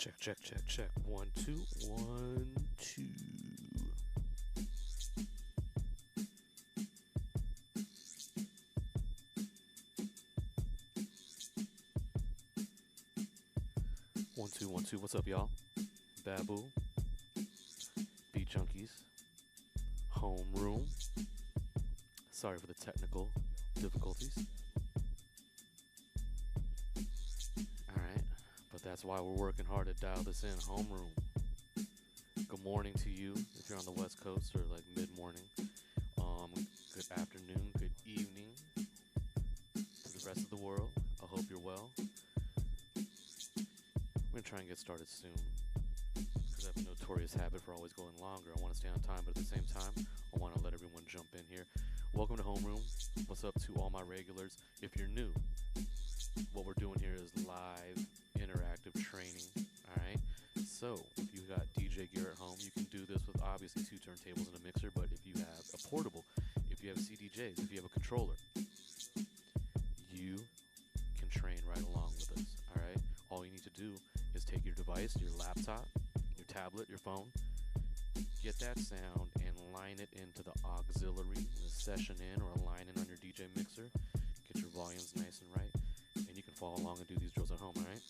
Check, check, check, check. 1, 2, 1, 2. 1, 2, 1, 2. What's up, y'all? Babu, Beat Junkies, Homeroom. Sorry for the technical difficulties. Alright, but that's why we're working hard to dial this in. Homeroom. Good morning to you if you're on the West Coast or like mid-morning. Good afternoon, good evening to the rest of the world. I hope you're well. I'm going to try and get started soon because I have a notorious habit for always going longer. I want to stay on time, but at the same time, I want to let everyone jump in here. Welcome to Homeroom. What's up to all my regulars? If you're new, what we're doing here is live interactive training. All right. So if you got DJ gear at home, you can do this with obviously 2 turntables and a mixer. But if you have a portable, if you have CDJs, if you have a controller, you can train right along with us. All right. All you need to do is take your device, your laptop, your tablet, your phone, get that sound and line it into the auxiliary, the session in, or a line in on your DJ mixer. Get your volumes nice and right, and you can follow along and do these drills at home. All right.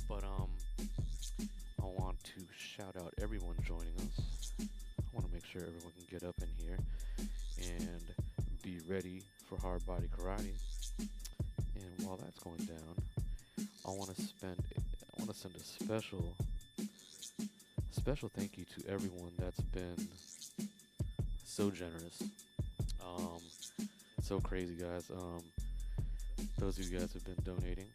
But I want to shout out everyone joining us. I want to make sure everyone can get up in here and be ready for hard body karate. And while that's going down, I want to send a special thank you to everyone that's been so generous. So crazy, guys. Those of you guys have been donating.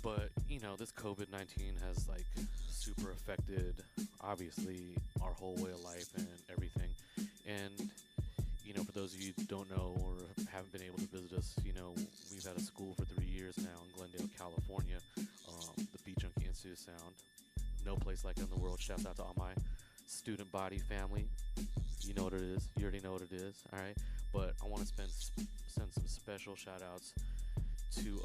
But, you know, this COVID-19 has, like, super affected, obviously, our whole way of life and everything. And, you know, for those of you who don't know or haven't been able to visit us, you know, we've had a school for 3 years now in Glendale, California, the Beat Junkie Institute of Sound. No place like it in the world. Shouts out to all my student body family. You know what it is. You already know what it is, all right? But I want to send some special shout-outs to...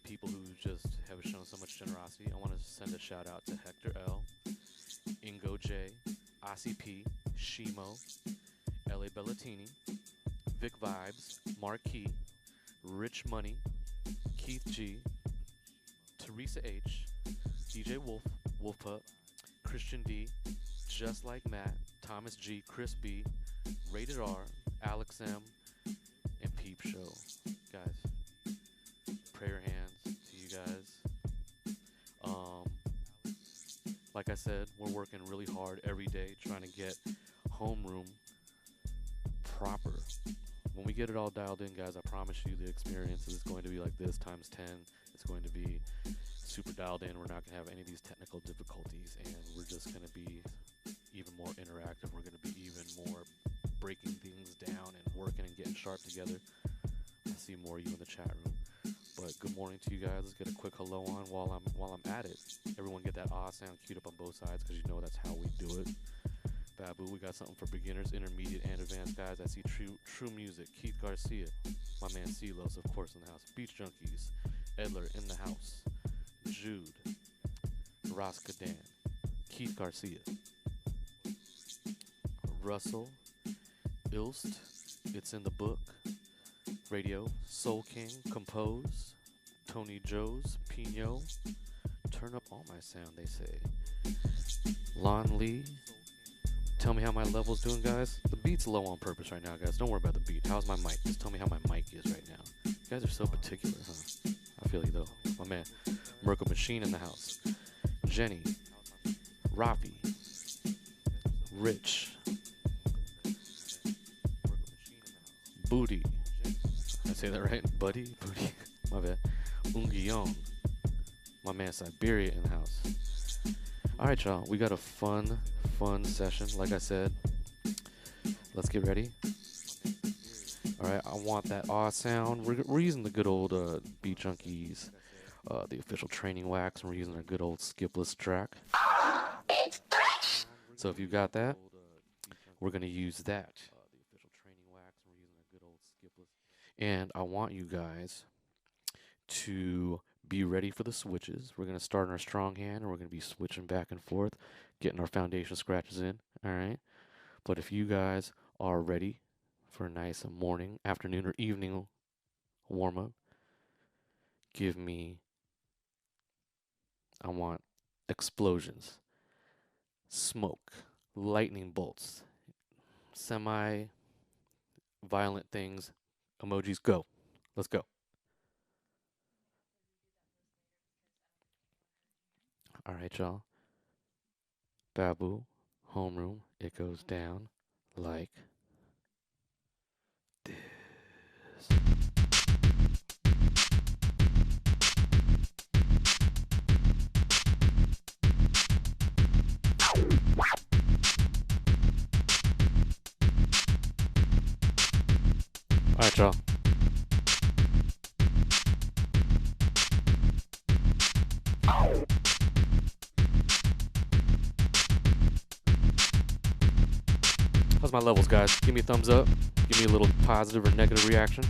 people who just have shown so much generosity. I want to send a shout out to Hector L, Ingo J, Asi P, Shimo, L.A. Bellatini, Vic Vibes, Marquis, Rich Money, Keith G, Teresa H, DJ Wolf, Wolfpup, Christian D, Just Like Matt, Thomas G, Chris B, Rated R, Alex M, and Peep Show. Guys, prayer hands to you guys. Like I said, we're working really hard every day trying to get Homeroom proper. When we get it all dialed in, guys, I promise you the experience is going to be like this times 10. It's going to be super dialed in. We're not going to have any of these technical difficulties, and we're just going to be even more interactive. We're going to be even more breaking things down and working and getting sharp together. I see more of you in the chat room. But good morning to you guys. Let's get a quick hello on while I'm at it. Everyone get that sound queued up on both sides because you know that's how we do it. Babu, we got something for beginners, intermediate, and advanced guys. I see True Music, Keith Garcia, my man Silos, of course, in the house. Beach Junkies, Edler in the house. Jude, Roskadan, Keith Garcia, Russell, Ilst, It's in the Book, Radio, Soul King, Compose, Tony Joes, Pino, Turn Up All My Sound, they say. Lon Lee, tell me how my level's doing, guys. The beat's low on purpose right now, guys. Don't worry about the beat. How's my mic? Just tell me how my mic is right now. You guys are so particular, huh? I feel you, though. My man, Merkle Machine in the house. Jenny, Rafi, Rich, Booty. I say that right? Buddy? Booty. My bad. Ungyong. My man Siberia in the house. Alright, y'all. We got a fun session. Like I said, let's get ready. Alright, I want that sound. We're using the good old Beat Junkies, the official training wax, and we're using our good old skipless track. It's So if you got that, we're going to use that. And I want you guys to be ready for the switches. We're going to start in our strong hand, and we're going to be switching back and forth, getting our foundation scratches in, all right? But if you guys are ready for a nice morning, afternoon, or evening warm-up, I want explosions, smoke, lightning bolts, semi-violent things, emojis, go. Let's go. All right, y'all. Babu, homeroom, it goes down like this. All right, y'all. How's my levels, guys? Give me a thumbs up. Give me a little positive or negative reaction.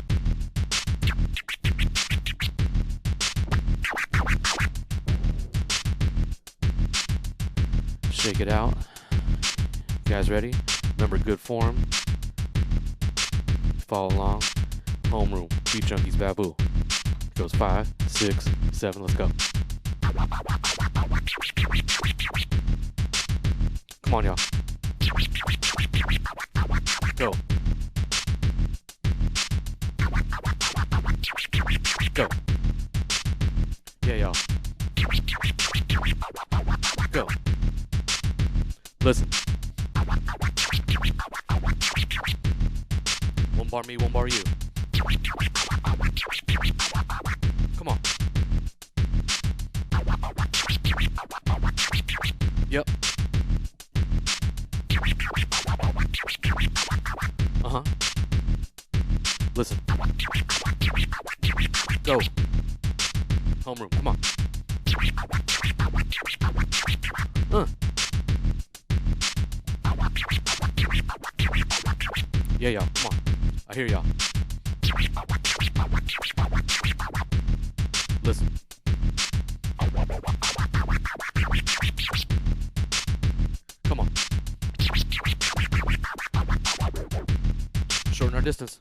Shake it out. You guys ready? Remember, good form. Follow along. Homeroom. Beat Junkies Babu. It goes 5, 6, 7. Let's go. Come on, y'all. Go. Go. Yeah, y'all. Go. Listen. One bar me, one bar you. Come on. Yep. Uh-huh. Listen. Go. Homeroom, come on. Yeah, y'all, come on. I hear y'all. Listen. Come on. Shorten our distance.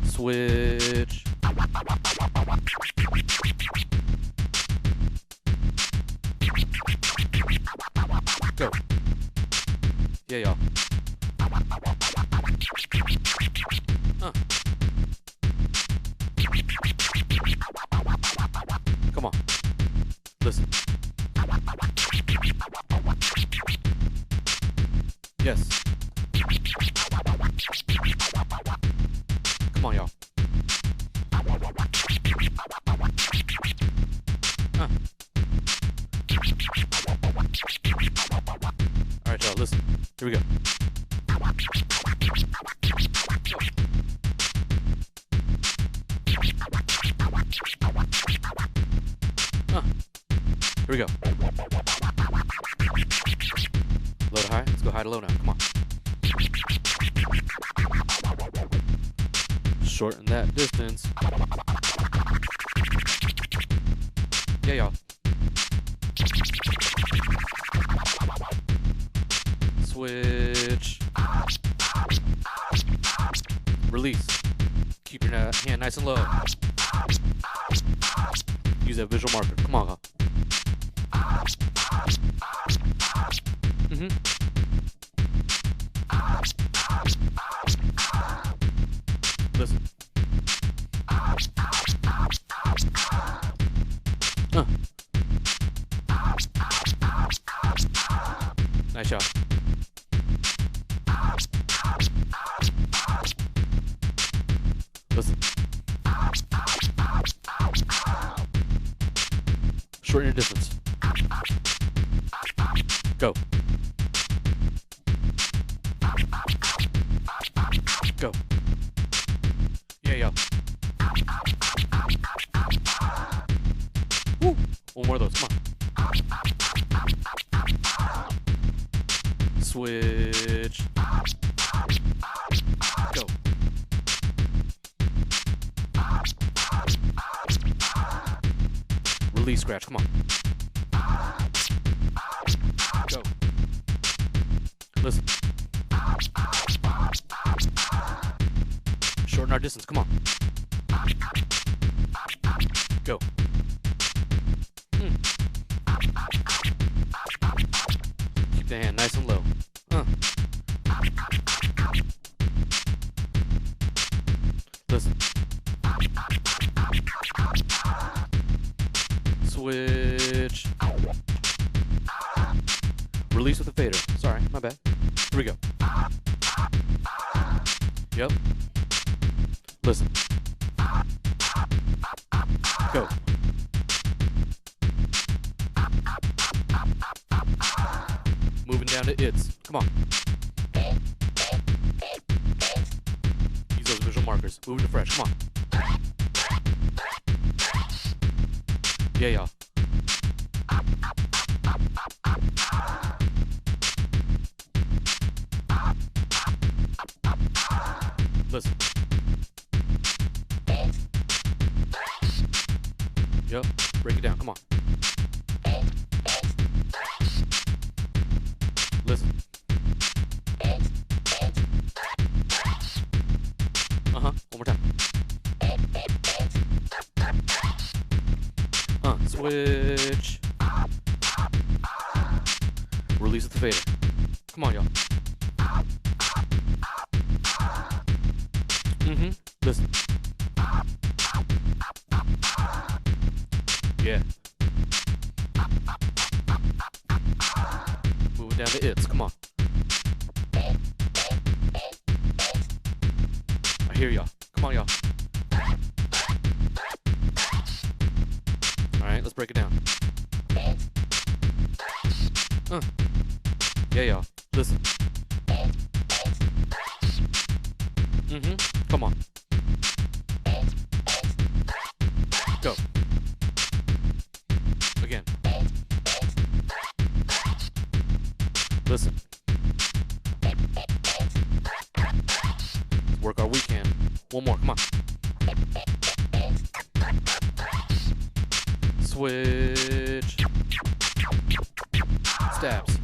Switch. Go. Yeah, y'all. Come on. Listen. Yes. Come on, y'all. Alright, y'all, listen. Here we go. Here we go. Low to high. Let's go high to low now. Come on. Shorten that distance. Yeah, y'all. Switch. Release. Keep your hand nice and low. Use that visual marker. Come on, huh? Listen. Nice shot. Listen. Shorten your distance. Go. Go. Yeah, yeah. One more of those. Come on. Switch. Go. Release, scratch. Come on. Go. Listen. Shorten our distance. Come on. Go. Keep the hand nice and low. Listen. Switch. Release with the fader. Sorry, my bad. Here we go. Yep. Listen. Go. Moving down to its. Come on. Use those visual markers. Moving to fresh. Come on. Yeah, y'all. Listen. Yep. Break it down. Come on. Listen. One more time. Switch. Release with the fader. Come on, y'all. Listen. Yeah. Moving down to its. Come on. I hear y'all. Come on, y'all. Alright, let's break it down. Yeah, y'all. Listen. Come on. Go. Again. Listen. Work our weekend. One more. Come on. Switch. Stabs.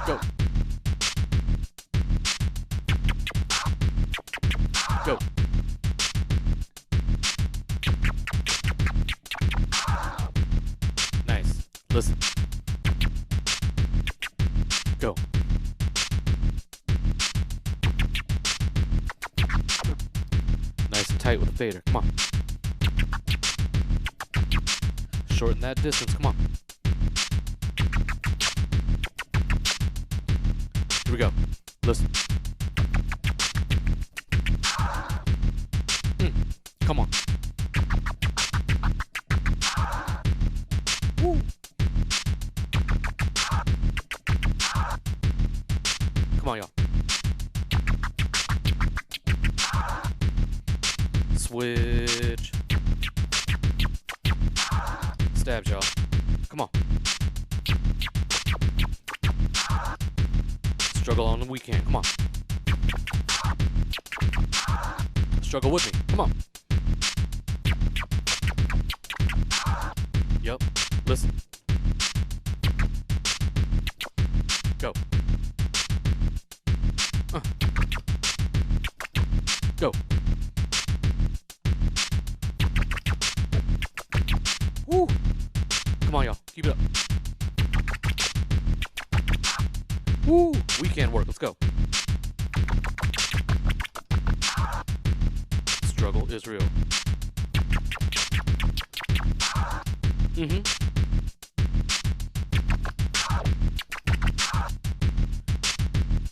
Go. Go. Nice. Listen. Go. Nice and tight with the fader. Come on. Shorten that distance. Come on. Here we go. Listen. Come on. Woo. Come on, y'all. Switch. Stabs, y'all. Come on. Struggle on the weekend. Come on. Struggle with me. Come on. Yep. Listen. Go. Go. Woo. Come on, y'all. Keep it up. Woo. Weekend work. Let's go. Struggle is real.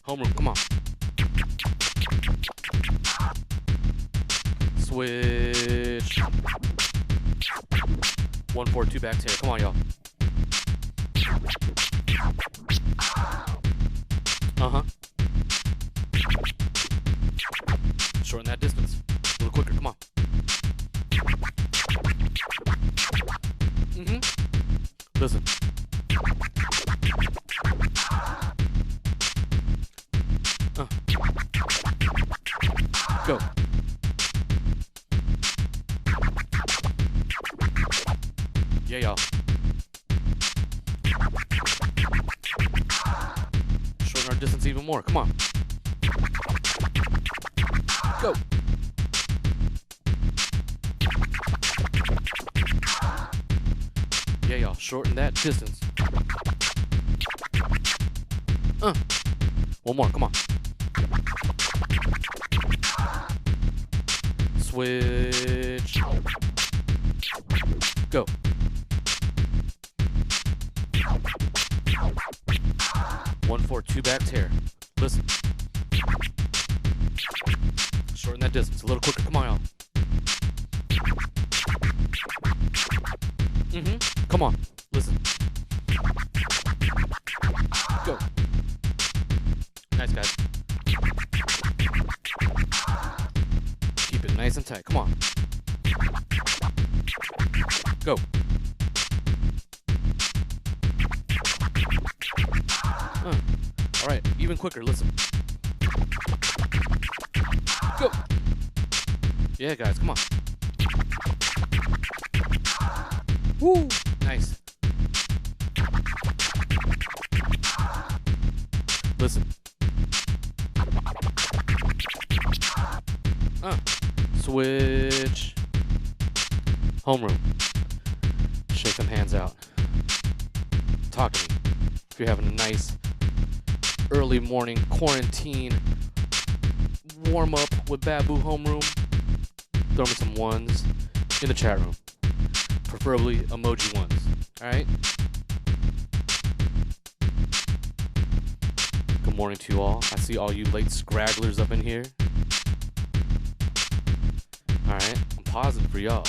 Homeroom, come on. Switch. 1-4-2 back tear. Come on, y'all. Shorten that distance. A little quicker. Come on. Listen. Go. Yeah, y'all. Shorten our distance even more. Come on. Go. Yeah, y'all. Shorten that distance. One more. Come on. Switch. Go. One, 4, 2 back tear. Listen. Shorten that distance a little quicker. Come on, y'all. Come on. Listen. Go. Nice, guys. Keep it nice and tight. Come on. Go. All right, even quicker. Listen. Go. Yeah, guys, come on. Woo. Nice. Listen. Switch. Homeroom. Shake them hands out. Talk to me. If you're having a nice early morning quarantine warm up with Babu Homeroom, throw me some ones in the chat room. Preferably emoji ones. Alright? Good morning to you all. I see all you late scragglers up in here. Alright, I'm pausing for y'all.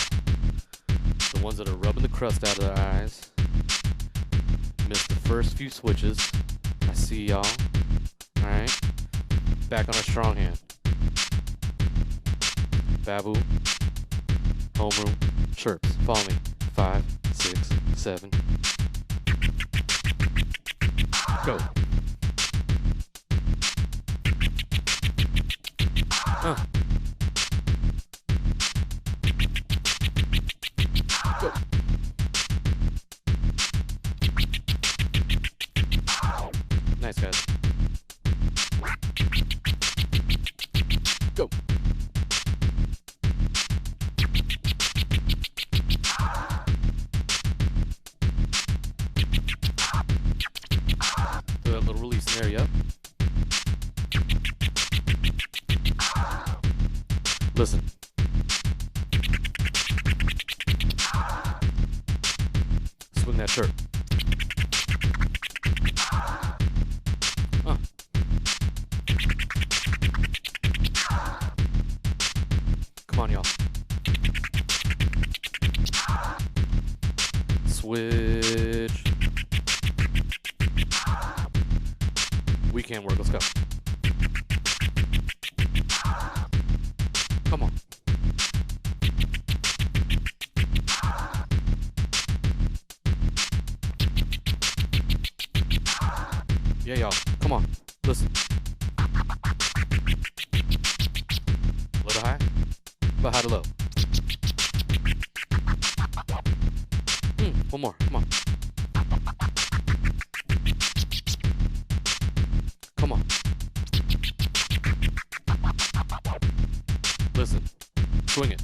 The ones that are rubbing the crust out of their eyes. Missed the first few switches. I see y'all. Alright. Back on our strong hand. Babu. Homeroom. Chirps. Follow me. 5, 6, 7. Go. Go. Nice, guys. Go. Do that little release in there, yep. Listen. Swing that shirt. Come on, y'all. Switch. Weekend work, let's go. Come on. Yeah, y'all. Come on. Listen. Low to high. But high to low. One more. Come on. Come on. Listen. Swing it.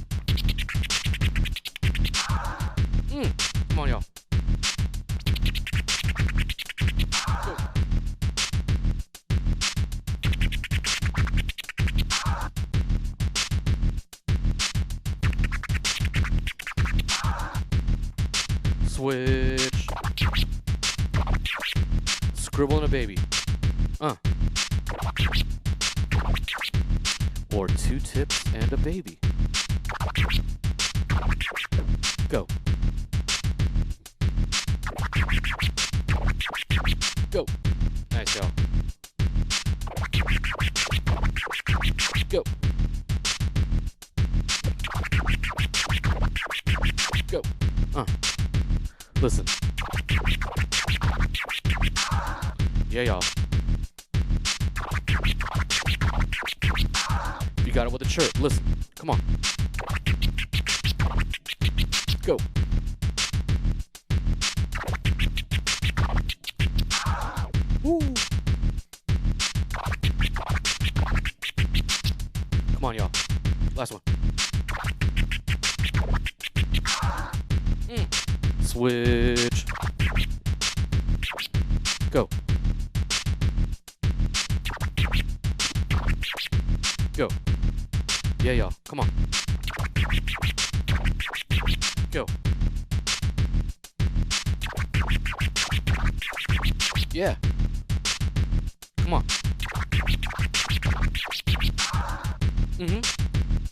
Come on, y'all. Go. Switch. Scribbling a baby. Or 2 tips and a baby. Go. Go. Nice, y'all. Go. Go. Listen. Yeah, y'all. You got it with a chirp. Listen. Come on. Go. Woo. Come on, y'all. Last one. Switch. Go. Go. Yeah, y'all. Come on. Go. Yeah. Come on.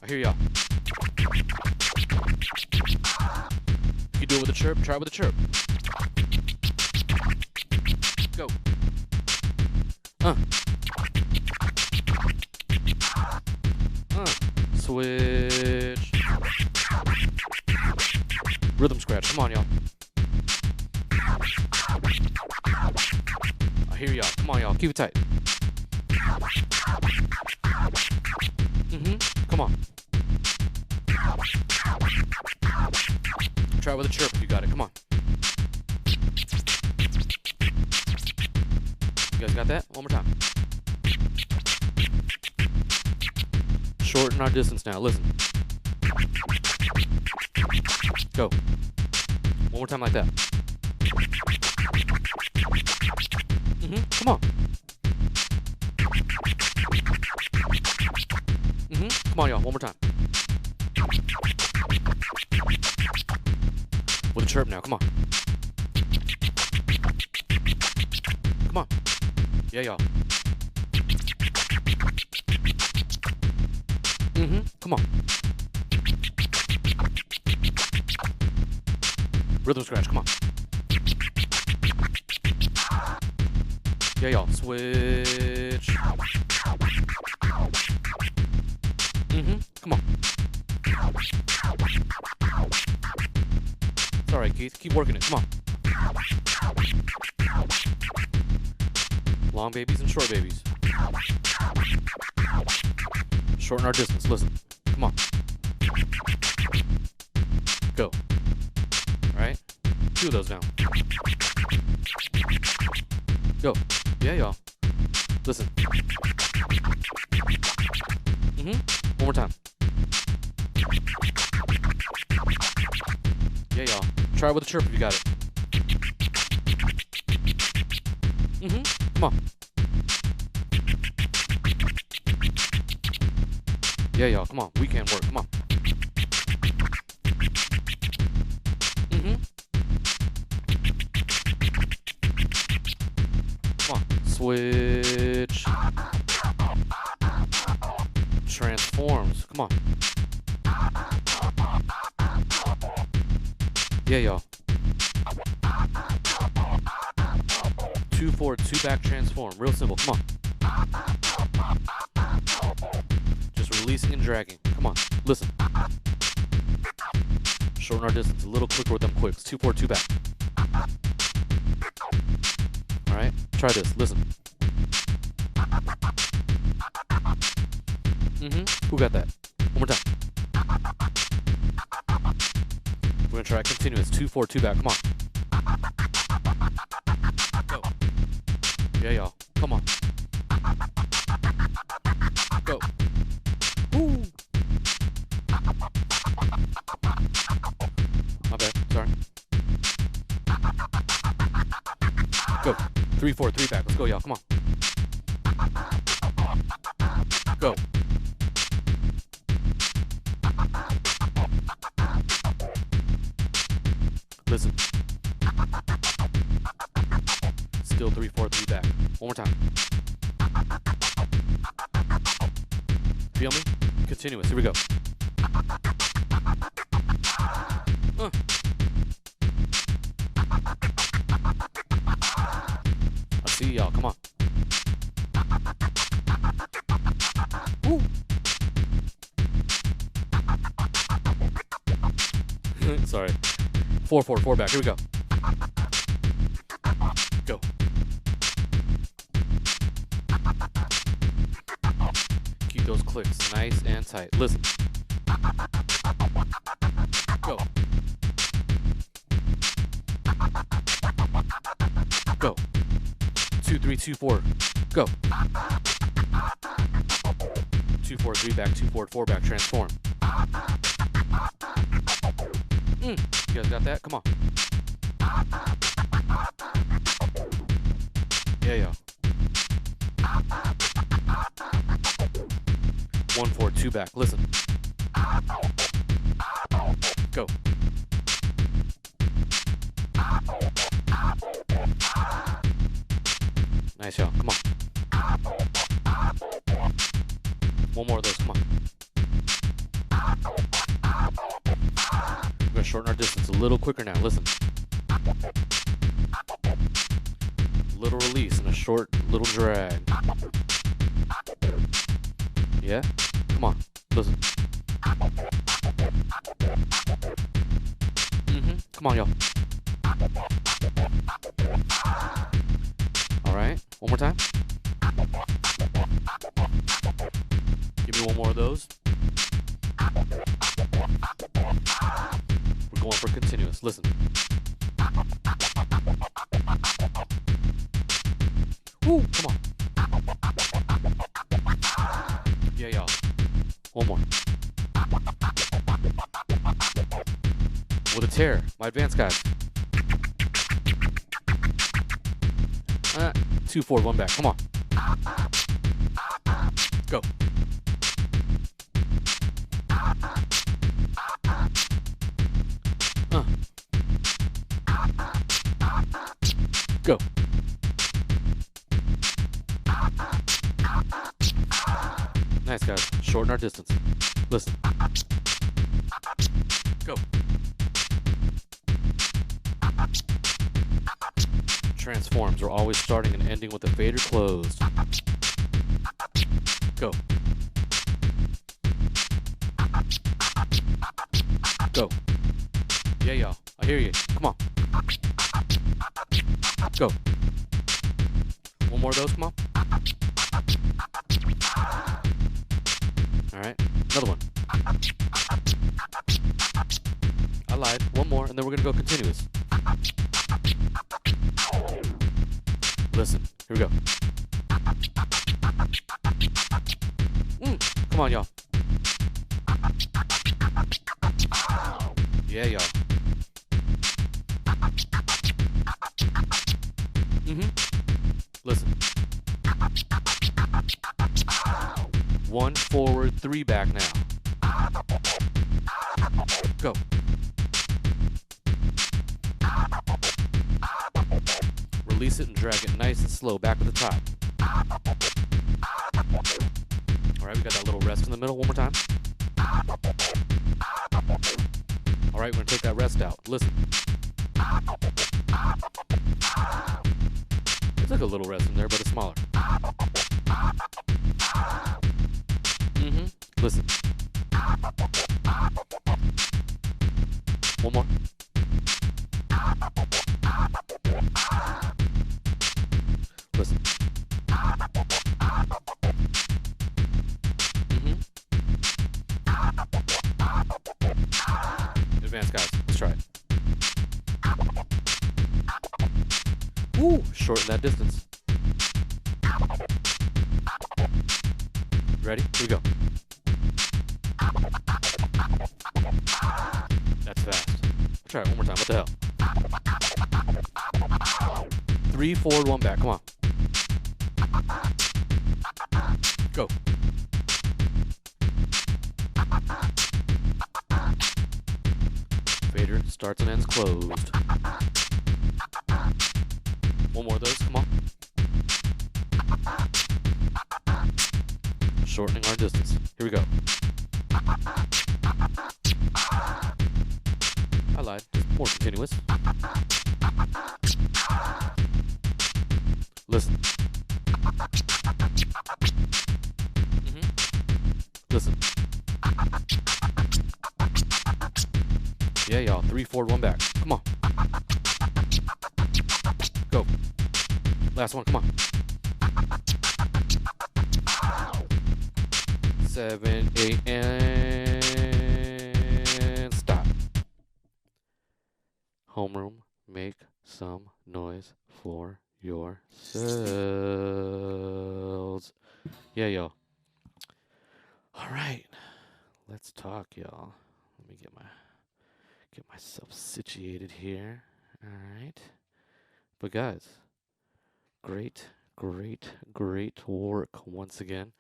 I hear y'all. You do it with a chirp, try it with a chirp. Go. Switch. Rhythm scratch. Come on, y'all. I hear y'all. Come on, y'all. Keep it tight. Come on. Try with a chirp if you got it. Come on. You guys got that? One more time. Shorten our distance now. Listen. Go. One more time like that. Come on. Come on, y'all. One more time. With a chirp now. Come on. Come on. Yeah, y'all. Come on. Rhythm scratch. Come on. Yeah, y'all. Switch. Come on. It's alright, Keith. Keep working it. Come on. Long babies and short babies. Shorten our distance. Listen. Come on. Go. Alright? 2 of those now. Go. Yeah, y'all. Listen. One more time. Yeah, y'all. Try it with a chirp if you got it. Come on. Yeah, y'all. Come on. Weekend work. Come on. Come on. Switch. Transforms. Come on. Yeah, y'all. 2 forward, 2 back transform. Real simple. Come on. Just releasing and dragging. Come on. Listen. Shorten our distance. A little quicker with them quicks. 2 forward, 2 back. Alright? Try this. Listen. Who got that? One more time. We're gonna try continuous. 2 forward, 2 back. Come on. Go. Yeah, y'all. Come on. Go. Woo. My bad. Sorry. Go. 3 forward, 3 back. Let's go, y'all. Come on. Go. Listen. Still 3 forward, 3 back. One more time. Feel me? Continuous. Here we go. I see y'all. Come on. Woo. Sorry. 4 forward, 4 back. Here we go. clicks nice and tight. Listen. Go. Go. 2, 3, 2, 4. Go. 2, 4, 3 back, 2, 4, 4 back, transform. You guys got that? Come on. Yeah. 1, 4, 2 back. Listen. Go. Nice, y'all. Come on. One more of those. Come on. We're going to shorten our distance a little quicker now. Listen. Little release and a short little drag. Yeah? Come on. Listen. Come on, y'all. Alright. One more time. Give me one more of those. We're going for continuous. Listen. Woo! Come on. Yeah, y'all. One more. With a tear. My advanced guys. 2, 4, 1 back. Come on. Go. Go. Nice, guys. Shorten our distance. Listen. Go. Transforms are always starting and ending with a fader closed. Go. Go. Yeah, y'all. I hear you. Come on. Go. One more of those. Come on. All right. Another one. I lied. One more, and then we're going to go continuous. Listen. Here we go. Come on, y'all. Yeah, y'all. Listen. 1 forward, 3 back now. Go. Release it and drag it nice and slow back to the top. Alright, we got that little rest in the middle. One more time. Alright, we're going to take that rest out. Listen. It's like a little rest in there, but it's smaller. Listen. One more. Listen. Advanced, guys. Let's try it. Woo! Shorten that distance. Ready? Here we go. That's fast. Let's try it one more time. What the hell? 3 forward, 1 back. Come on. Go. Fader starts and ends closed. One more of those. Come on. Shortening our distance. Here we go. I lied. Just more continuous. Listen. Listen. Yeah, y'all. 3 forward, 1 back. Come on. Go. Last one. Come on. 7, 8, and stop. Homeroom, make some noise for yourselves. Yeah, y'all. All right, let's talk, y'all. Let me get myself situated here. All right, but guys, great work once again.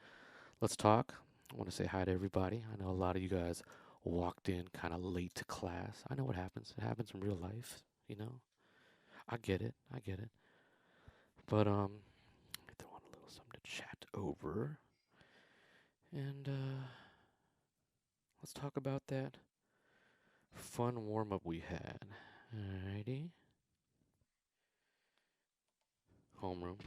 Let's talk. I want to say hi to everybody. I know a lot of you guys walked in kind of late to class. I know what happens. It happens in real life, you know. I get it. But let me throw on a little something to chat over. And let's talk about that fun warm up we had. Alrighty. Homeroom.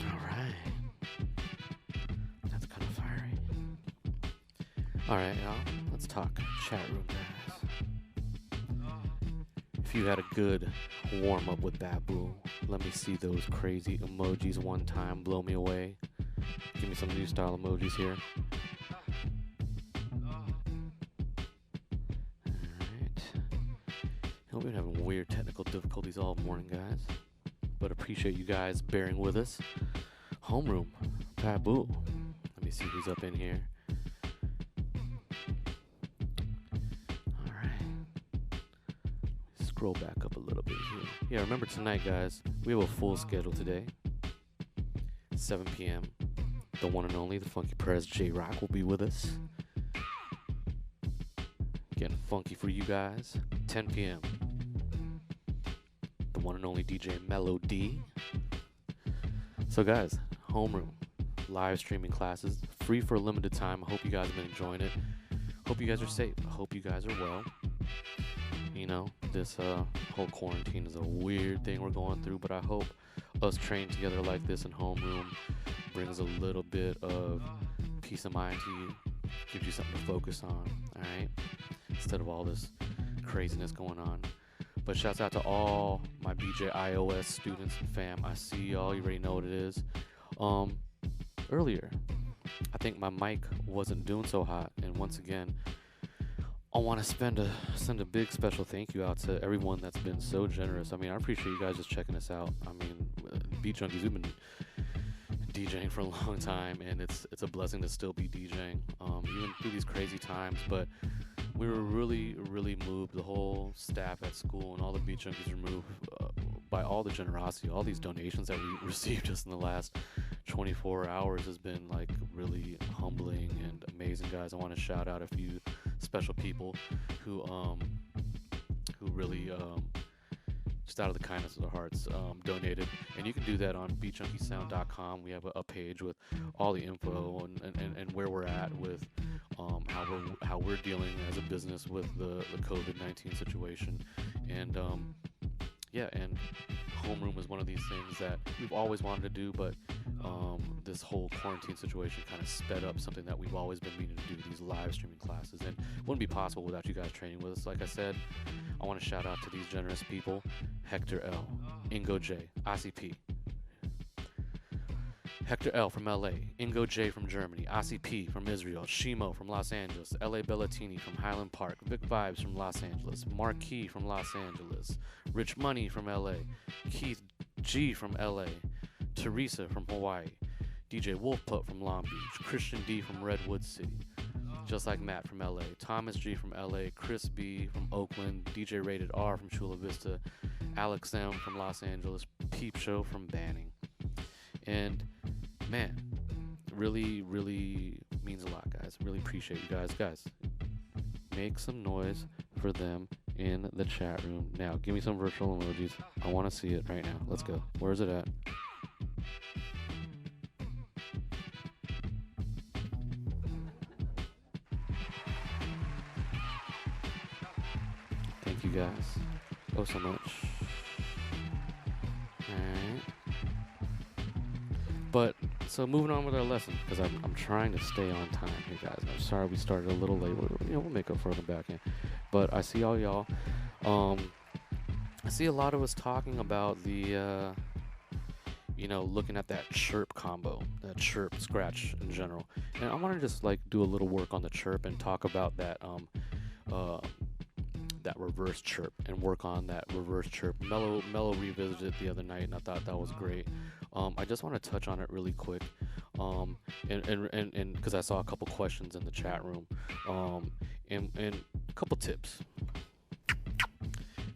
Alright. That's kind of fiery. Alright, y'all. Let's talk chat room, guys. If you had a good warm up with Babu, let me see those crazy emojis one time. Blow me away. Give me some new style emojis here. Alright. We've been having weird technical difficulties all morning, guys. But appreciate you guys bearing with us. Homeroom. Babu. Let me see who's up in here. Scroll back up a little bit here. Yeah, remember tonight, guys, we have a full schedule today. 7 p.m. The one and only, the Funky Prez J-Rock will be with us. Getting funky for you guys. 10 p.m. The one and only DJ Mellow D. So, guys, homeroom, live streaming classes, free for a limited time. I hope you guys have been enjoying it. Hope you guys are safe. I hope you guys are well. You know, this whole quarantine is a weird thing we're going through, but I hope us training together like this in homeroom brings a little bit of peace of mind to you, gives you something to focus on, alright? Instead of all this craziness going on. But shouts out to all my BJ iOS students and fam. I see y'all, you already know what it is. Earlier, I think my mic wasn't doing so hot, and once again, I want to send a big special thank you out to everyone that's been so generous. I mean, I appreciate you guys just checking us out. I mean, Beat Junkies, we've been DJing for a long time, and it's a blessing to still be DJing, even through these crazy times. But we were really moved, the whole staff at school and all the Beat Junkies were moved by all the generosity, all these donations that we received just in the last 24 hours has been like really humbling and amazing, guys. I want to shout out a few special people who really just out of the kindness of their hearts donated, and you can do that on beatjunkiessound.com. We have a page with all the info and where we're at with how we're dealing as a business with the COVID-19 situation, and yeah, and homeroom is one of these things that we've always wanted to do, but this whole quarantine situation kind of sped up something that we've always been meaning to do, these live streaming classes, and it wouldn't be possible without you guys training with us. Like I said, I want to shout out to these generous people: Hector L, Ingo J, ICP, Hector L from LA, Ingo J from Germany, ICP from Israel, Shimo from Los Angeles, LA Bellatini from Highland Park, Vic Vibes from Los Angeles, Marquis from Los Angeles, Rich Money from LA, Keith G from LA, Teresa from Hawaii, DJ Wolfpup from Long Beach, Christian D from Redwood City, Just Like Matt from LA, Thomas G from LA, Chris B from Oakland, DJ Rated R from Chula Vista, Alex M from Los Angeles, Peep Show from Banning. And man, really means a lot, guys. Really appreciate you guys. Guys, make some noise for them in the chat room. Now, give me some virtual emojis. I want to see it right now. Let's go. Where is it at? Thank you guys. Oh, so much. Alright. But, so moving on with our lesson, because I'm trying to stay on time here, guys. I'm sorry we started a little late. We'll make up for it on the back end. But I see all y'all. I see a lot of us talking about the looking at that chirp combo, that chirp scratch in general. And I want to just like do a little work on the chirp and talk about uh, that reverse chirp and work on that reverse chirp. Mellow revisited it the other night, and I thought that was great. I just want to touch on it really quick, and because I saw a couple questions in the chat room, and a couple tips.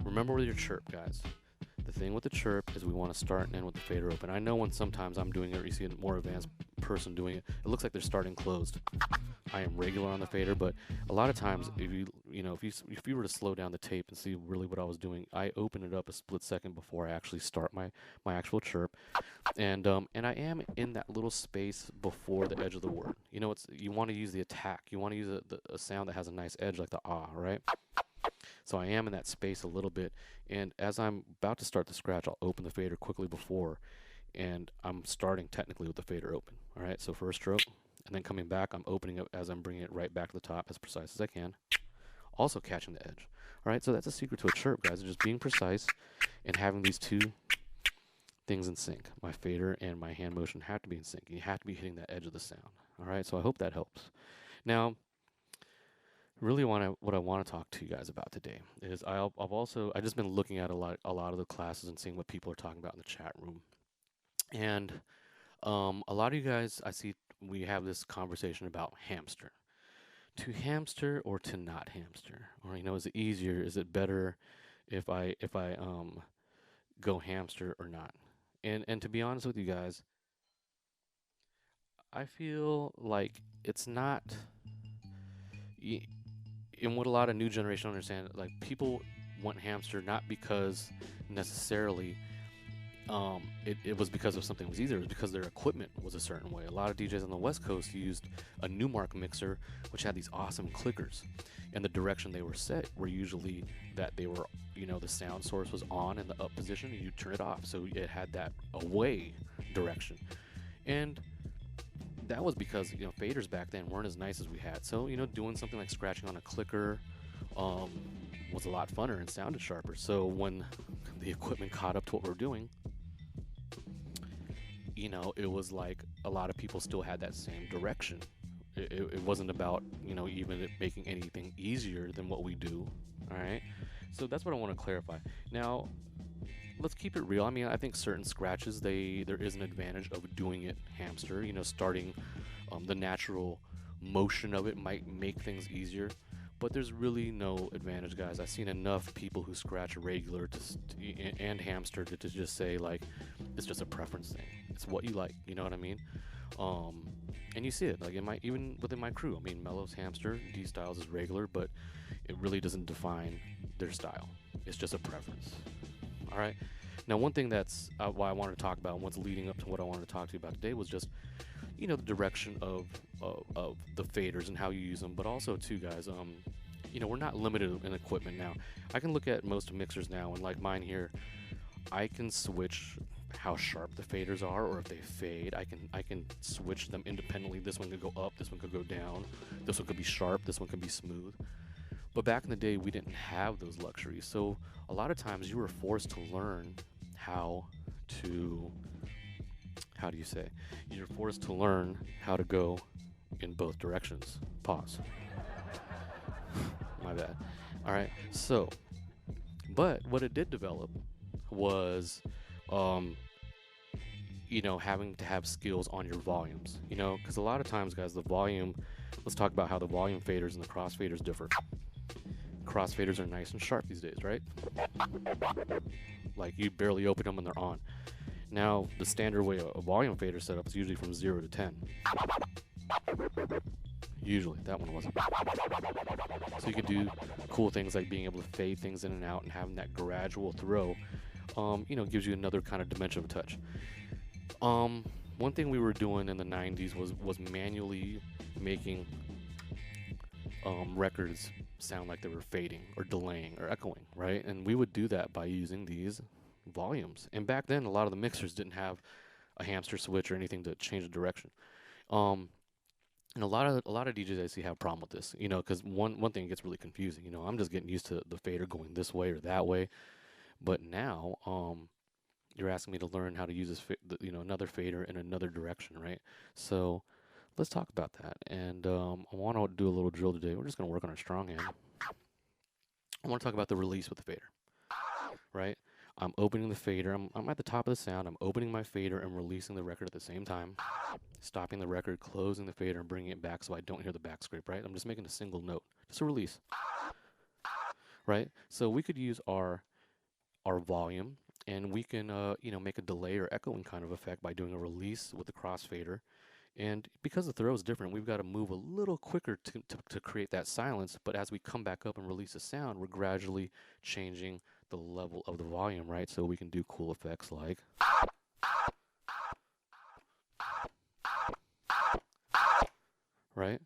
Remember with your chirp, guys. The thing with the chirp is we want to start and end with the fader open. I know when sometimes I'm doing it, or you see a more advanced person doing it, it looks like they're starting closed. I am regular on the fader, but a lot of times, if you were to slow down the tape and see really what I was doing, I open it up a split second before I actually start my actual chirp, and I am in that little space before the edge of the word. You want to use the attack. You want to use a sound that has a nice edge, like the ah, right? So I am in that space a little bit, and as I'm about to start the scratch, I'll open the fader quickly before, and I'm starting technically with the fader open. All right, so first stroke, and then coming back, I'm opening it as I'm bringing it right back to the top as precise as I can, also catching the edge. All right, so that's a secret to a chirp, guys, just being precise and having these two things in sync. My fader and my hand motion have to be in sync. You have to be hitting that edge of the sound. All right, so I hope that helps. Now, really what I want to talk to you guys about today is I've just been looking at a lot of the classes and seeing what people are talking about in the chat room, and a lot of you guys, I see we have this conversation about hamster, to hamster or to not hamster, or is it easier, is it better if I go hamster or not? And to be honest with you guys, I feel like it's not. In what a lot of new generation understand, like people want hamster not because necessarily it was because of something was easier. It was because their equipment was a certain way. A lot of DJs on the West Coast used a Newmark mixer, which had these awesome clickers, and the direction they were set were usually that they were, the sound source was on in the up position, and you turn it off, so it had that away direction, and that was because faders back then weren't as nice as we had. So doing something like scratching on a clicker was a lot funner and sounded sharper. So when the equipment caught up to what we're doing, it was like a lot of people still had that same direction. It wasn't about even it making anything easier than what we do. All right, so that's what I want to clarify. Now, let's keep it real. I mean, I think certain scratches, there is an advantage of doing it hamster. Starting the natural motion of it might make things easier, but there's really no advantage, guys. I've seen enough people who scratch regular and hamster to just say like it's just a preference thing. It's what you like. You know what I mean? And you see it like even within my crew. I mean, Mello's hamster, D Styles is regular, but it really doesn't define their style. It's just a preference. All right. Now, one thing that's why I wanted to talk about, and what's leading up to what I wanted to talk to you about today, was just, the direction of the faders and how you use them, but also too, guys. We're not limited in equipment now. I can look at most mixers now, and like mine here, I can switch how sharp the faders are, or if they fade. I can switch them independently. This one could go up. This one could go down. This one could be sharp. This one could be smooth. But back in the day, we didn't have those luxuries. So a lot of times you were forced to learn you're forced to learn how to go in both directions. Pause. My bad. All right. So, but what it did develop was, having to have skills on your volumes, because a lot of times, guys, let's talk about how the volume faders and the crossfaders differ. Crossfaders are nice and sharp these days, right? Like you barely open them and they're on. Now, the standard way a volume fader setup is usually from 0 to 10. Usually, that one wasn't. So you could do cool things like being able to fade things in and out, and having that gradual throw, gives you another kind of dimension of touch. One thing we were doing in the 90s was manually making records sound like they were fading or delaying or echoing, right? And we would do that by using these volumes. And back then, a lot of the mixers didn't have a hamster switch or anything to change the direction. And a lot of DJs I see have a problem with this, because one thing gets really confusing. I'm just getting used to the fader going this way or that way. But now, you're asking me to learn how to use this, another fader in another direction, right? So let's talk about that. And I want to do a little drill today. We're just going to work on our strong hand. I want to talk about the release with the fader, right? I'm opening the fader. I'm at the top of the sound. I'm opening my fader and releasing the record at the same time. Stopping the record, closing the fader, and bringing it back so I don't hear the back scrape, right? I'm just making a single note. Just a release, right? So we could use our volume, and we can, make a delay or echoing kind of effect by doing a release with the crossfader. And because the throw is different, we've got to move a little quicker to create that silence. But as we come back up and release a sound, we're gradually changing the level of the volume, right? So we can do cool effects like, right?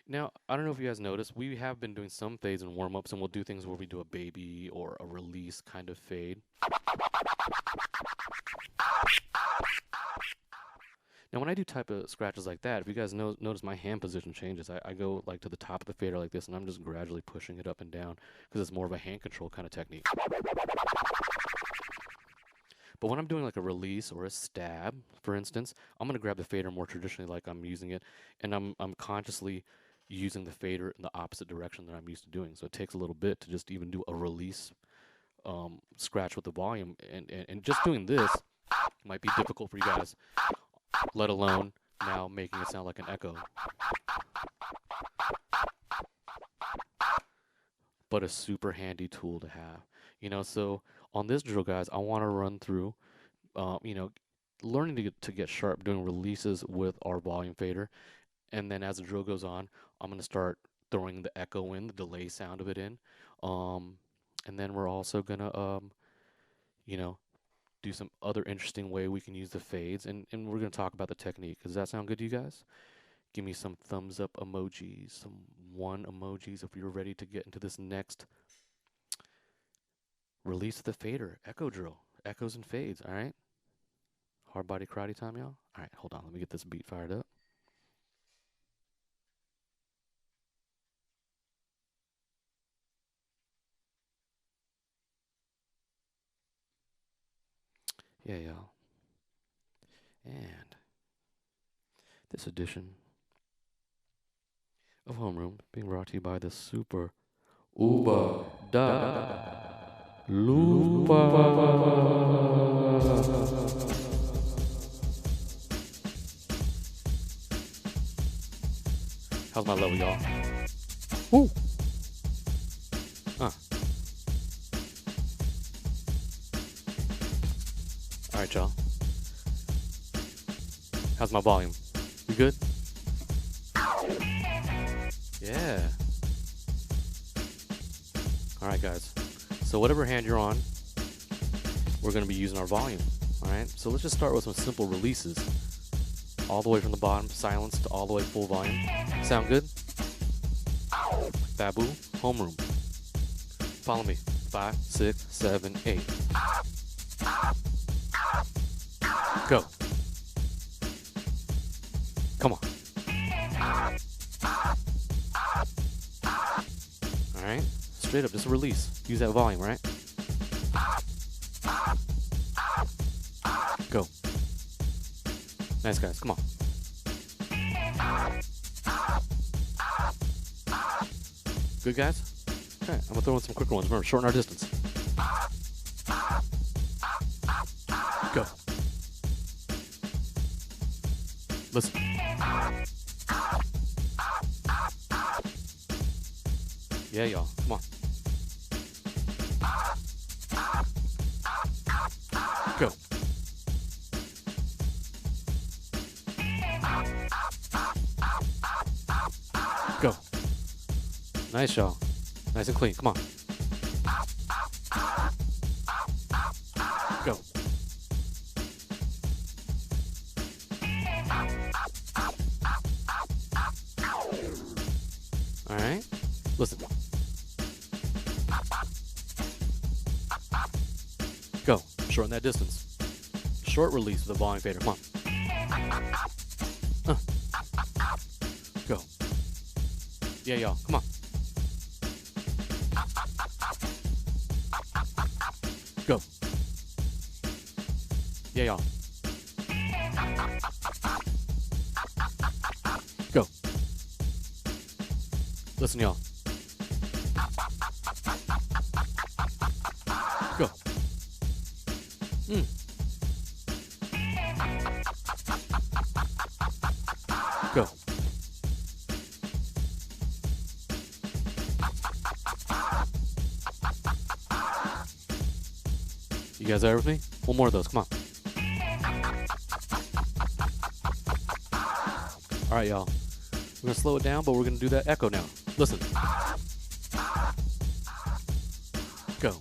Now, I don't know if you guys noticed, we have been doing some fades and warm-ups, and we'll do things where we do a baby or a release kind of fade. Now, when I do type of scratches like that, if you guys notice my hand position changes, I go like to the top of the fader like this, and I'm just gradually pushing it up and down because it's more of a hand control kind of technique. But when I'm doing like a release or a stab, for instance, I'm going to grab the fader more traditionally like I'm using it, and I'm consciously using the fader in the opposite direction that I'm used to doing. So it takes a little bit to just even do a release scratch with the volume, and just doing this might be difficult for you guys, let alone now making it sound like an echo. But a super handy tool to have. So on this drill, guys, I want to run through, learning to get sharp doing releases with our volume fader. And then as the drill goes on, I'm going to start throwing the echo in, the delay sound of it in. And then we're also going to, do some other interesting way we can use the fades. And we're going to talk about the technique. Does that sound good to you guys? Give me some thumbs up emojis, some 1 emojis if you're ready to get into this next release of the fader, echo drill, echoes and fades, all right? Hard body karate time, y'all? All right, hold on. Let me get this beat fired up. Yeah, y'all. And this edition of Homeroom being brought to you by the super Uber da Lupa. How's my level, y'all? Woo! Alright, y'all. How's my volume? We good? Yeah. Alright, guys. So whatever hand you're on, we're going to be using our volume. Alright? So let's just start with some simple releases. All the way from the bottom, silence, to all the way full volume. Sound good? Babu, homeroom. Follow me. 5, 6, 7, 8. Go. Come on. Alright? Straight up, just a release. Use that volume, right? Go. Nice, guys. Come on. Good, guys? Okay, I'm gonna throw in some quicker ones. Remember, shorten our distance. Go. Listen. Yeah, y'all. Come on. Go. Go. Nice, y'all. Nice and clean. Come on. Go. All right. Listen. Go. Shorten that distance. Short release with a volume fader. Come on. Go. Yeah, y'all. Come on. Go. Yeah, y'all. Go. Listen, y'all. Go. Go. You guys are with me? One more of those. Come on. All right, y'all. We're going to slow it down, but we're going to do that echo now. Listen. Go.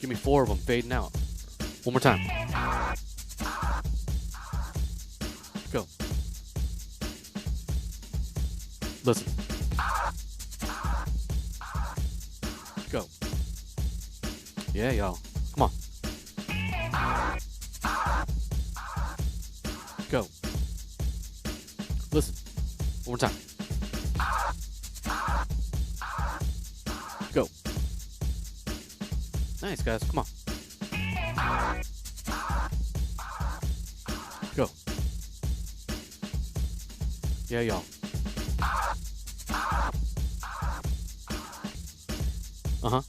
Give me 4 of them fading out. One more time. Go. Listen. Go. Yeah, y'all. Come on. Go. Listen. One more time. Go. Nice, guys. Come on. Go. Yeah, y'all. Uh-huh.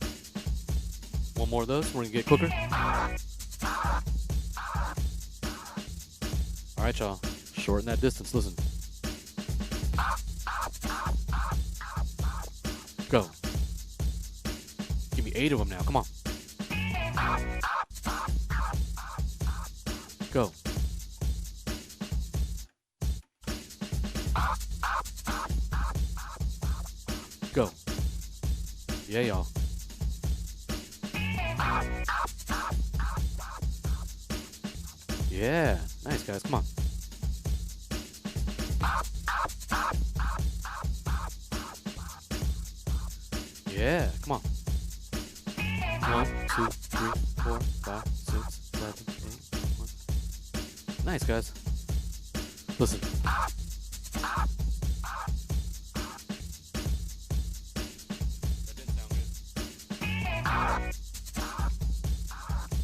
One more of those. We're going to get quicker. All right, y'all. Shorten that distance. Listen. Go. Give me 8 of them now. Come on. Go. Go. Yeah, y'all. Yeah. Nice, guys. Come on. Yeah. Come on. 1, 2, 3, 4, 5, 6, 7, 8. 1. Nice, guys. Listen. That didn't sound good.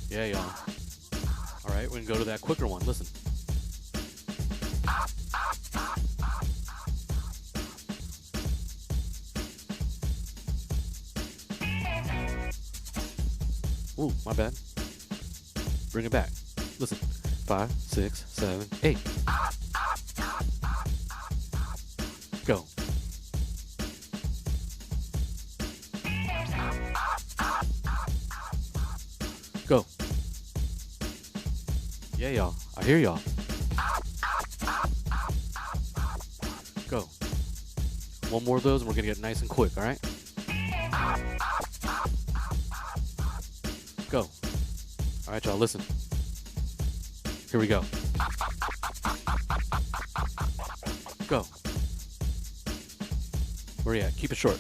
Yeah, y'all. All right, we're going to go to that quicker one. Listen. Ooh, my bad. Bring it back. Listen. 5, 6, 7, 8. Go. Go. Yeah, y'all. I hear y'all. Go. One more of those and we're going to get nice and quick, all right? Go. All right, y'all, listen. Here we go. Go. Where you at? Keep it short.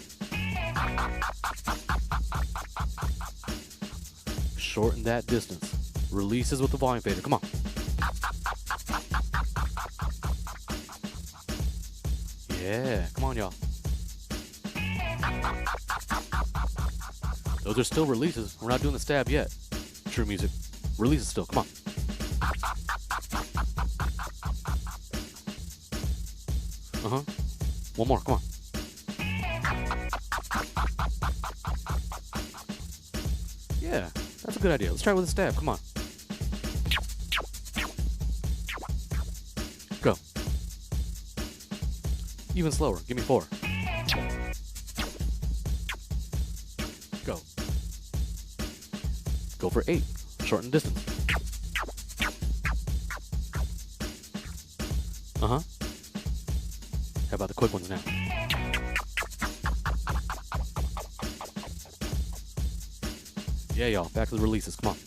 Shorten that distance. Releases with the volume fader. Come on. Yeah. Come on, y'all. Those are still releases. We're not doing the stab yet. True music. Releases still. Come on. Uh-huh. One more. Come on. Yeah. That's a good idea. Let's try it with a stab. Come on. Go. Even slower. Give me 4. Go. Go for 8. Shorten distance. Uh-huh. How about the quick ones now? Yeah, y'all. Back to the releases. Come on.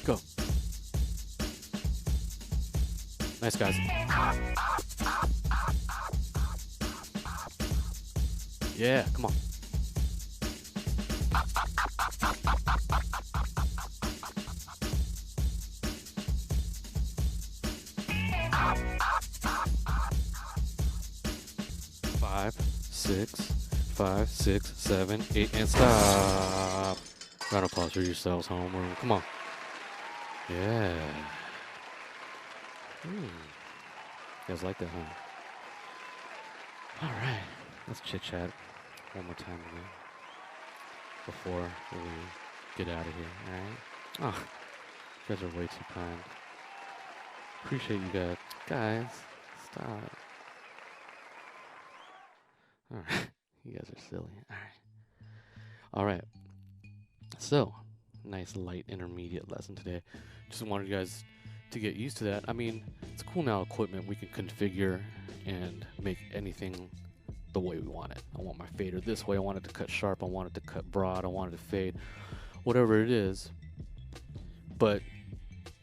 Go. Nice, guys. Yeah, come on. Five, 6, 5, 6, 7, 8, and stop. Round of applause for yourselves, homeroom. Come on. Yeah. You guys like that, huh? All right. Let's chit chat one more time again before we get out of here. All right. Oh, you guys are way too kind. Appreciate you guys. Guys, stop. All right. You guys are silly. All right. All right. So, nice light intermediate lesson today. Just wanted you guys to get used to that. I mean, it's cool now equipment we can configure and make anything the way we want it. I want my fader this way. I want it to cut sharp. I want it to cut broad. I want it to fade. Whatever it is. But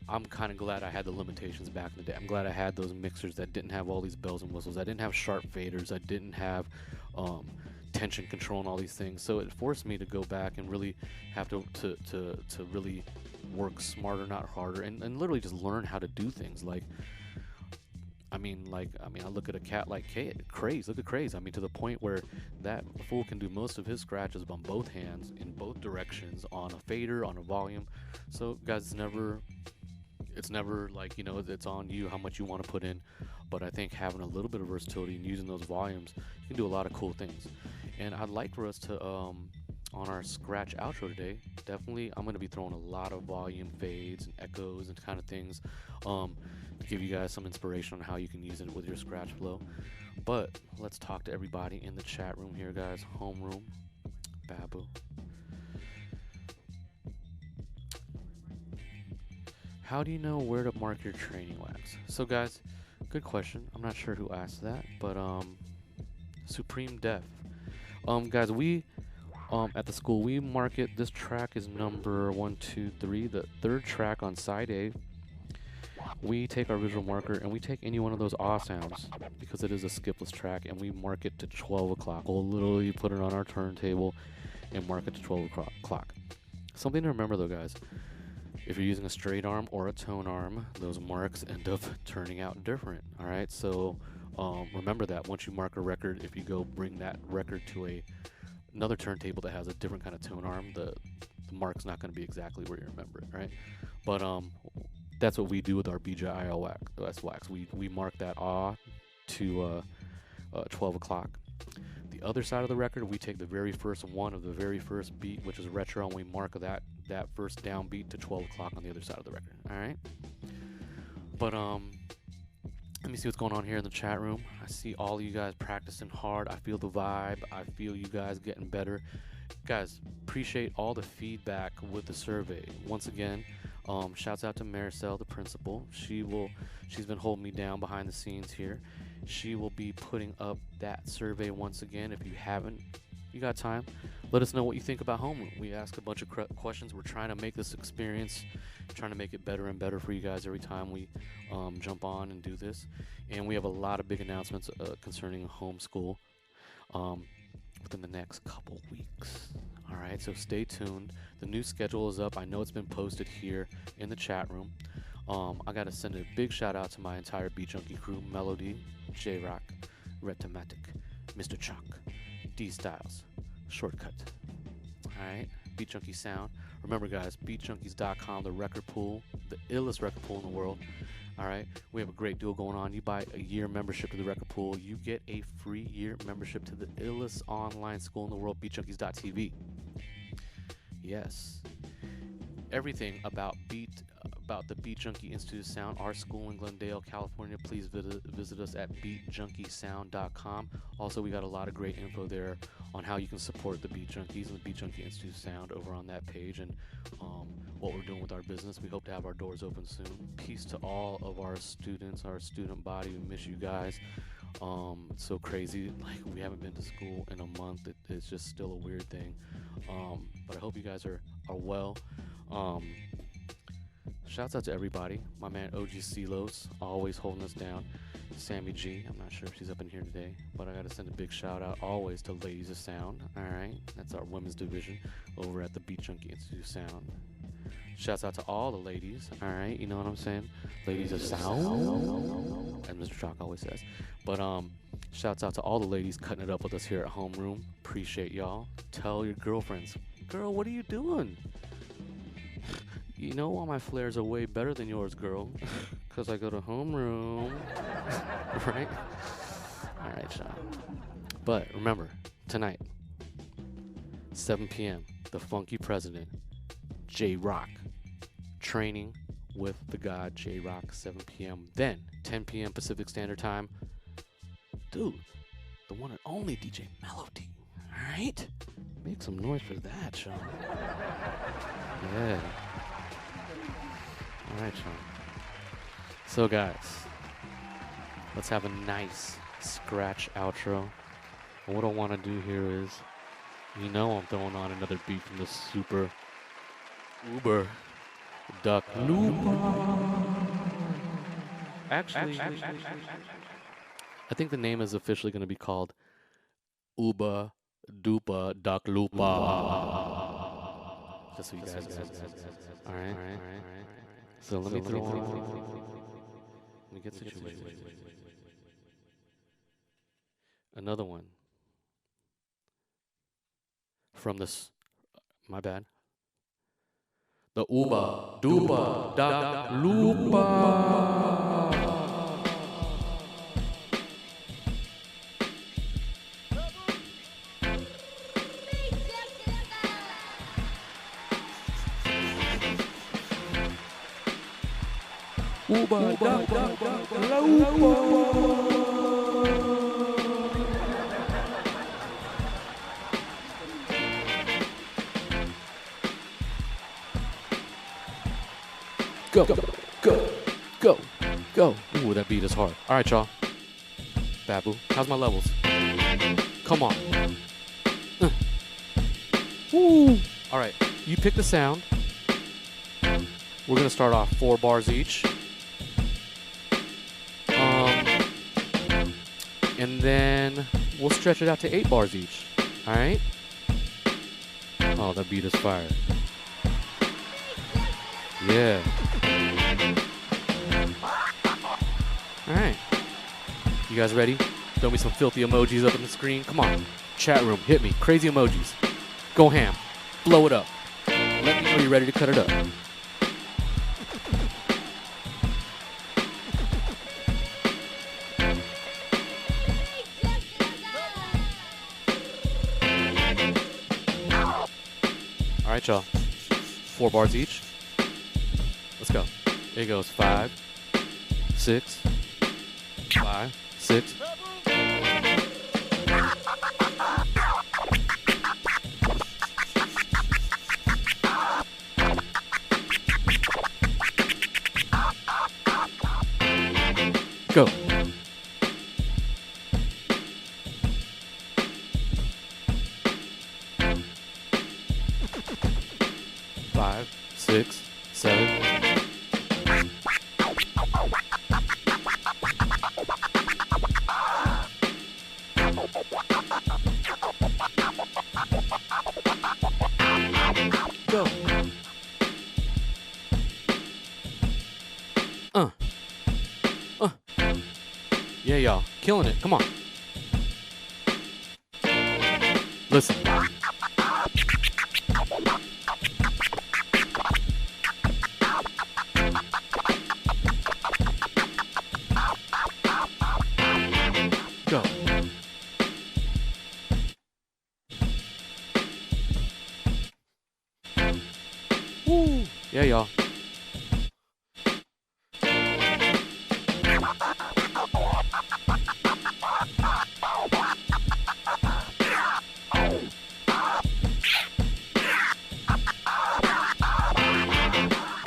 I'm kind of glad I had the limitations back in the day. I'm glad I had those mixers that didn't have all these bells and whistles. I didn't have sharp faders. I didn't have tension control and all these things. So it forced me to go back and really have to really work smarter, not harder, and literally just learn how to do things. I look at a cat like Craze. Look at Craze. I mean, to the point where that fool can do most of his scratches on both hands, in both directions, on a fader, on a volume. So, guys, it's never like, it's on you how much you want to put in. But I think having a little bit of versatility and using those volumes, you can do a lot of cool things. And I'd like for us to, on our scratch outro today, definitely I'm going to be throwing a lot of volume fades and echoes and kind of things to give you guys some inspiration on how you can use it with your scratch flow. But let's talk to everybody in the chat room here, guys. Homeroom, Babu. How do you know where to mark your training wax? So, guys, good question. I'm not sure who asked that, but Supreme Def. Guys, we at the school we mark it. This track is number 1, 2, 3, the third track on side A. We take our visual marker and we take any one of those ah sounds because it is a skipless track, and we mark it to 12 o'clock. We'll literally put it on our turntable and mark it to 12 o'clock. Something to remember though, guys. If you're using a straight arm or a tone arm, those marks end up turning out different. All right, so remember that once you mark a record, if you go bring that record to another turntable that has a different kind of tone arm, the mark's not going to be exactly where you remember it, right? But that's what we do with our BJIL wax. We mark that ah to 12 o'clock. The other side of the record, we take the very first one of the very first beat, which is retro, and we mark that first downbeat to 12 o'clock on the other side of the record. All right. But let me see what's going on here in the chat room. I see all of you guys practicing hard. I feel the vibe. I feel you guys getting better. Guys, appreciate all the feedback with the survey. Once again, shouts out to Maricel, the principal. She's been holding me down behind the scenes here. She will be putting up that survey once again. If you haven't, you got time, let us know what you think about homeroom. We ask a bunch of questions. We're trying to make this experience, trying to make it better and better for you guys every time we jump on and do this. And we have a lot of big announcements concerning homeschool within the next couple weeks. All right, so stay tuned. The new schedule is up. I know it's been posted here in the chat room. I got to send a big shout out to my entire Beat Junkie crew: Melody, J-Rock, Retomatic, Mr. Chuck, D Styles, Shortcut. Alright, Beat Junkie Sound. Remember, guys, beatjunkies.com, the record pool, the illest record pool in the world. Alright, we have a great deal going on. You buy a year membership to the record pool, you get a free year membership to the illest online school in the world, beatjunkies.tv. Yes. Everything about the Beat Junkie Institute of Sound, our school in Glendale, California, please visit us at beatjunkiesound.com. Also, we got a lot of great info there on how you can support the Beat Junkies and the Beat Junkie Institute of Sound over on that page, and what we're doing with our business. We hope to have our doors open soon. Peace to all of our students, our student body. We miss you guys. It's so crazy. Like, we haven't been to school in a month. It's just still a weird thing. But I hope you guys are well. Shouts out to everybody. My man OG Silos, always holding us down. Sammy G, I'm not sure if she's up in here today, but I gotta send a big shout out always to Ladies of Sound. Alright, that's our women's division over at the Beat Junkie Institute of Sound. Shouts out to all the ladies, alright, you know what I'm saying? Ladies of Sound, as Mr. Chalk always says. But shouts out to all the ladies cutting it up with us here at Homeroom. Appreciate y'all. Tell your girlfriends, Girl, what are you doing? You know all my flares are way better than yours, girl. Because I go to homeroom. Right? All right, Sean. But remember, tonight, 7 p.m., the Funky President, J-Rock, training with the God J-Rock, 7 p.m. Then, 10 p.m. Pacific Standard Time, dude, the one and only DJ Melody. All right? Make some noise for that, Sean. Yeah. All right, Sean. So, guys, let's have a nice scratch outro. And what I want to do here is, you know, I'm throwing on another beat from the super uber duck Lupa. Actually, I think the name is officially going to be called Uba Dupa Duck Lupa. Just so you guys know. All right. So let me throw on. Let me get situated. Another one from this. My bad. The Uba Dupa Duck Lupa. Uba Duck Lupa. Go, go, go, go, go. Ooh, that beat is hard. All right, y'all. Babu, how's my levels? Come on. Woo. All right, you pick the sound. We're going to start off 4 bars each. And then we'll stretch it out to 8 bars each. All right? Oh, that beat is fire. Yeah. All right. You guys ready? Throw me some filthy emojis up on the screen. Come on. Chat room, hit me. Crazy emojis. Go ham. Blow it up. Let me know you're ready to cut it up. All right, y'all. 4 bars each. Let's go. Here goes 5, 6, 5, 6. Go. Five, 6, 7. Go. Yeah, y'all. Killing it. Come on. Listen. Go. Woo. Yeah, y'all.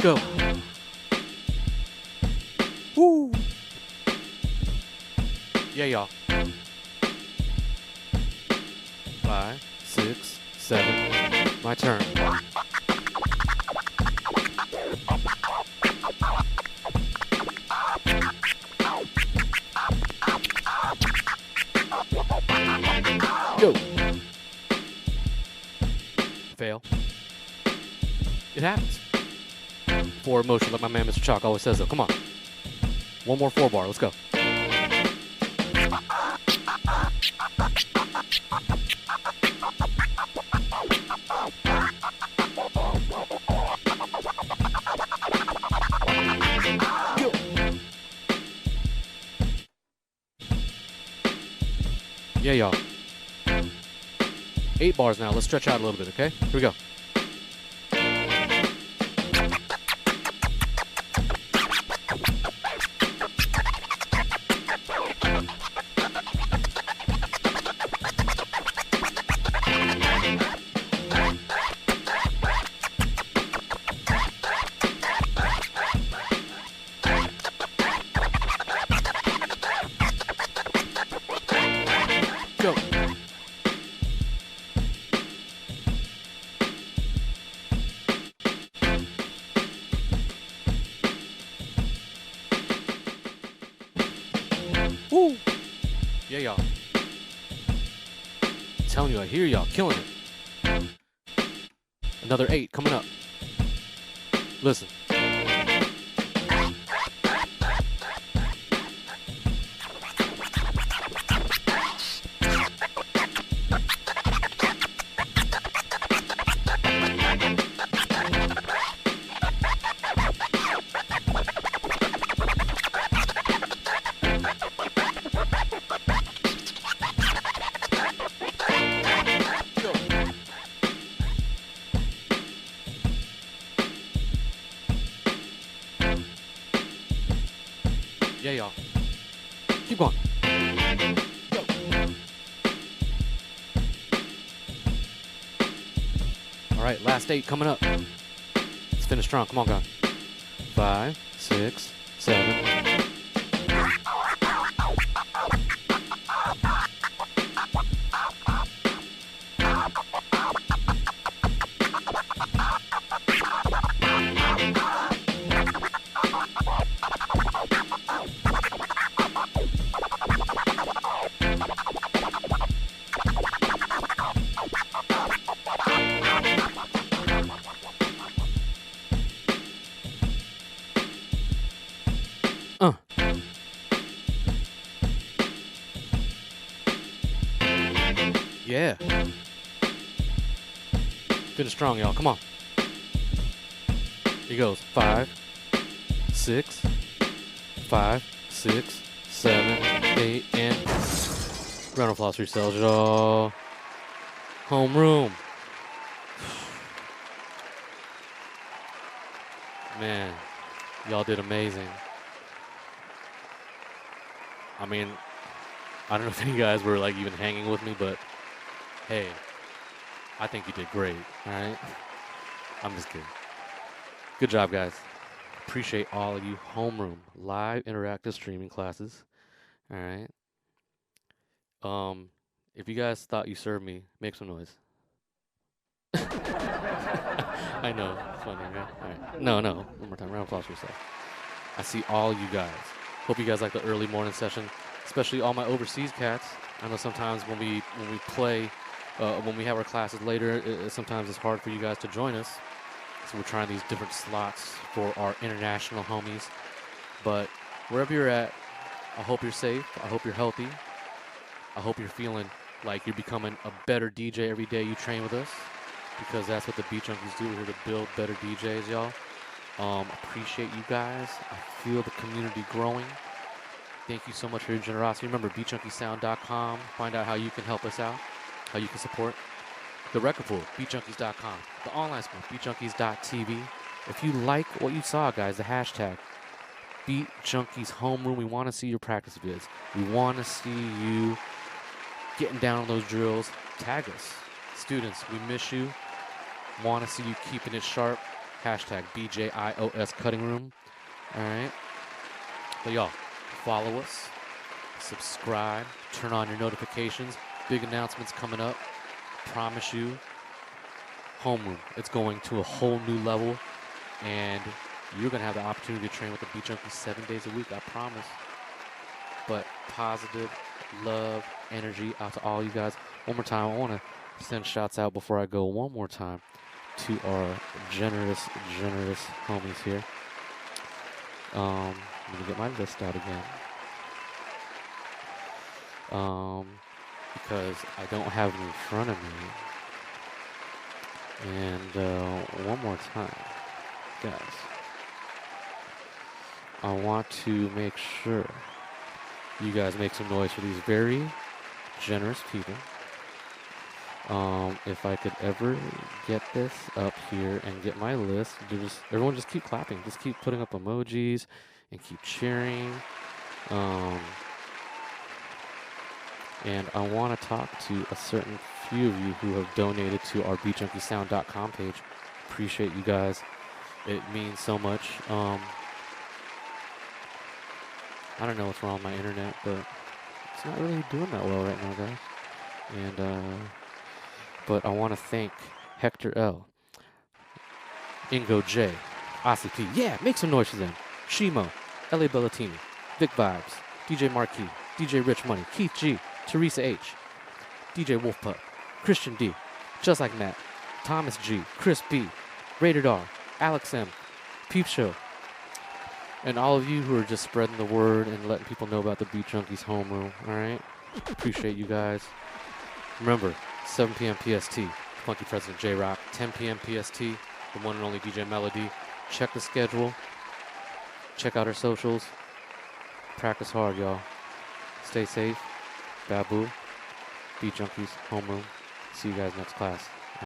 Go. Woo. Yeah, y'all. 5, 6, 7. My turn. Go. Fail. It happens. Forward motion, like my man Mr. Chalk always says though. Come on. One more 4 bar. Let's go. Yeah, y'all. 8 bars now. Let's stretch out a little bit, okay? Here we go. Go. Woo! Yeah, y'all. Telling you, I hear y'all killing it. Another 8 coming up. Listen. Yeah, y'all. Keep going. Go. All right, last 8 coming up. Let's finish strong. Come on, guys. 5, 6, 7. Yeah. Finish strong, y'all. Come on. Here goes. 5, 6, 5, 6, 7, 8, and round of applause for yourselves, y'all. Homeroom. Man, y'all did amazing. I mean, I don't know if any guys were like even hanging with me, but hey, I think you did great. All right, I'm just kidding. Good job, guys. Appreciate all of you. Homeroom live interactive streaming classes. All right. If you guys thought you served me, make some noise. I know, it's funny, right? All right. No, one more time. Round of applause for yourself. I see all you guys. Hope you guys like the early morning session, especially all my overseas cats. I know sometimes when we play, when we have our classes later, sometimes it's hard for you guys to join us. So we're trying these different slots for our international homies. But wherever you're at, I hope you're safe. I hope you're healthy. I hope you're feeling like you're becoming a better DJ every day you train with us, because that's what the Beat Junkies do. We're here to build better DJs, y'all. Appreciate you guys. I feel the community growing. Thank you so much for your generosity. Remember, BeatJunkieSound.com. Find out how you can help us out, how you can support the record pool, BeatJunkies.com. The online school, BeatJunkies.tv. If you like what you saw, guys, the hashtag Beat Junkies Homeroom. We want to see your practice vids. We want to see you getting down on those drills. Tag us. Students, we miss you. Want to see you keeping it sharp. Hashtag BJIOS Cutting Room. All right. But y'all, follow us. Subscribe. Turn on your notifications. Big announcements coming up. Promise you. Homeroom. It's going to a whole new level. And you're going to have the opportunity to train with the Beat Junkies 7 days a week. I promise. But positive love, energy out to all you guys. One more time, I want to send shouts out before I go one more time to our generous homies here. Let me get my list out again. Because I don't have it in front of me. And one more time, guys. I want to make sure you guys make some noise for these very generous people. If I could ever get this up here and get my list, everyone just keep clapping. Just keep putting up emojis and keep cheering. And I want to talk to a certain few of you who have donated to our BeatJunkieSound.com page. Appreciate you guys. It means so much. I don't know what's wrong with my internet, but it's not really doing that well right now, guys. And but I want to thank Hector L, Ingo J, Ossie P. Yeah, make some noise for them. Shimo, L.A. Bellatini, Vic Vibes, DJ Marquis, DJ Rich Money, Keith G, Teresa H, DJ Wolfpup, Christian D, Just Like Matt, Thomas G, Chris B, Rated R, Alex M, Peep Show, and all of you who are just spreading the word and letting people know about the Beat Junkies homeroom, alright? Appreciate you guys. Remember, 7 p.m. PST, Funky President J-Rock, 10 p.m. PST, the one and only DJ Melody. Check the schedule. Check out our socials. Practice hard, y'all. Stay safe. Babu, Beat Junkies, homeroom. See you guys next class.